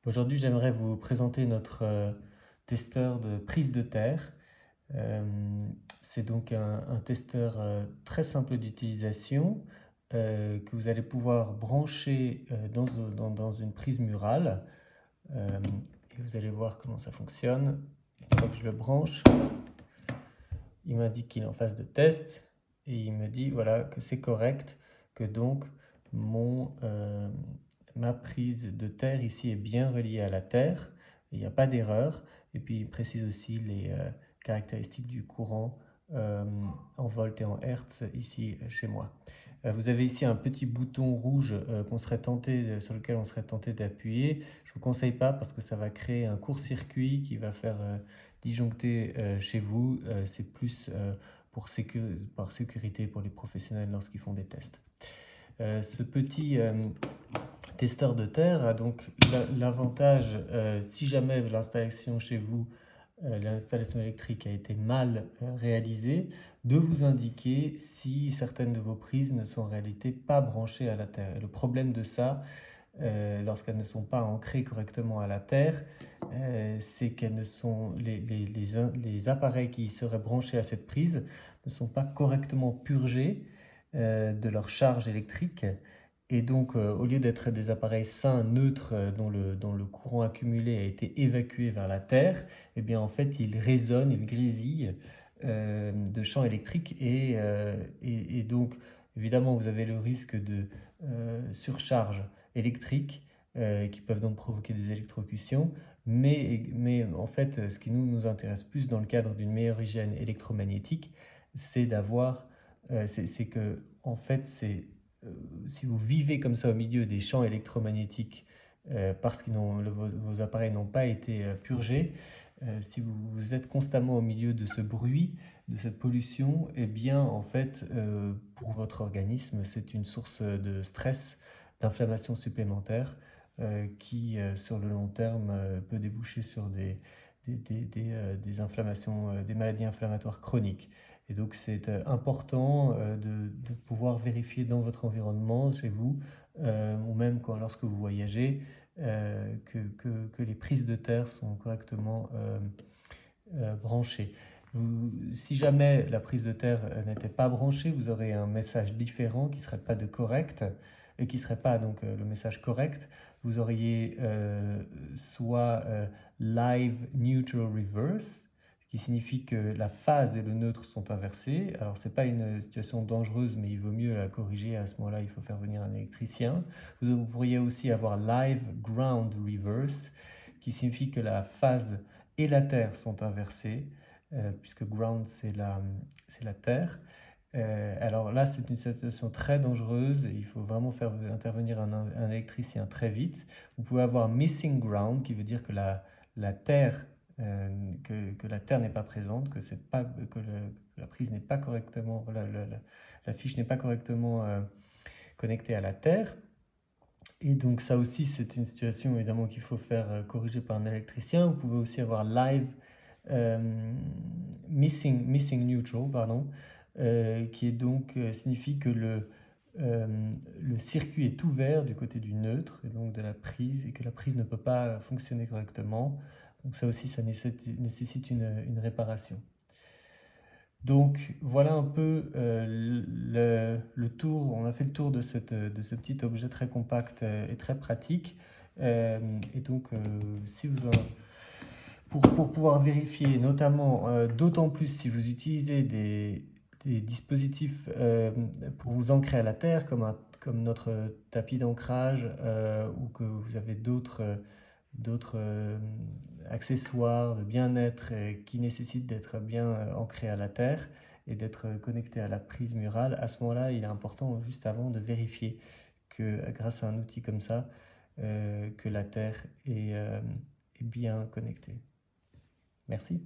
Aujourd'hui, j'aimerais vous présenter notre testeur de prise de terre. Euh, c'est donc un testeur très simple d'utilisation que vous allez pouvoir brancher dans une prise murale. Euh, et vous allez voir comment ça fonctionne. Une fois que je le branche, il m'indique qu'il est en phase de test et il me dit voilà, que c'est correct, que donc mon, euh, ma prise de terre ici est bien reliée à la terre, il n'y a pas d'erreur. Et puis il précise aussi les caractéristiques du courant euh, en volts et en hertz ici chez moi. Vous avez ici un petit bouton rouge sur lequel on serait tenté d'appuyer. Je ne vous conseille pas parce que ça va créer un court-circuit qui va faire disjoncter chez vous. C'est plus par sécurité pour les professionnels lorsqu'ils font des tests. Ce petit testeur de terre a donc l'avantage, si jamais l'installation chez vous, l'installation électrique a été mal réalisée, de vous indiquer si certaines de vos prises ne sont en réalité pas branchées à la terre. Et le problème de ça, lorsqu'elles ne sont pas ancrées correctement à la terre, c'est qu'elles ne sont les appareils qui seraient branchés à cette prise ne sont pas correctement purgés de leur charge électrique. Et donc, au lieu d'être des appareils sains, neutres, dont le courant accumulé a été évacué vers la Terre, eh bien, en fait, ils résonnent, ils grésillent de champs électriques. Et donc, évidemment, vous avez le risque de surcharge électriques qui peuvent donc provoquer des électrocutions. Mais en fait, ce qui nous intéresse plus dans le cadre d'une meilleure hygiène électromagnétique, c'est c'est que, en fait, euh, si vous vivez comme ça au milieu des champs électromagnétiques parce que vos appareils n'ont pas été purgés, si vous êtes constamment au milieu de ce bruit, de cette pollution, eh bien, en fait, pour votre organisme, c'est une source de stress, d'inflammation supplémentaire qui, sur le long terme, peut déboucher sur des inflammations, des maladies inflammatoires chroniques. Et donc, c'est important de pouvoir vérifier dans votre environnement, chez vous, ou même lorsque vous voyagez, que les prises de terre sont correctement branchées. Si jamais la prise de terre n'était pas branchée, vous aurez un message différent qui ne serait pas de correct et qui ne serait pas donc le message correct. Vous auriez soit live neutral reverse, ce qui signifie que la phase et le neutre sont inversés. Alors c'est pas une situation dangereuse, mais il vaut mieux la corriger. À ce moment-là, il faut faire venir un électricien. Vous pourriez aussi avoir live ground reverse, qui signifie que la phase et la terre sont inversées, puisque ground c'est la terre. Alors là, c'est une situation très dangereuse et il faut vraiment faire intervenir un électricien très vite. Vous pouvez avoir missing ground, qui veut dire que la terre, que la terre n'est pas présente, que la prise n'est pas correctement, la fiche n'est pas correctement connectée à la terre. Et donc ça aussi, c'est une situation évidemment qu'il faut faire corriger par un électricien. Vous pouvez aussi avoir live missing neutral, pardon, qui est donc signifie que le circuit est ouvert du côté du neutre et donc de la prise et que la prise ne peut pas fonctionner correctement. Donc ça aussi, ça nécessite une réparation. Donc voilà un peu le tour, on a fait le tour de ce petit objet très compact et très pratique. Et donc si vous en, pour pouvoir vérifier, notamment, d'autant plus si vous utilisez des dispositifs pour vous ancrer à la terre, comme notre tapis d'ancrage, ou que vous avez d'autres accessoires de bien-être qui nécessitent d'être bien ancrés à la terre et d'être connectés à la prise murale. À ce moment-là, il est important, juste avant, de vérifier que grâce à un outil comme ça, que la terre est bien connectée. Merci.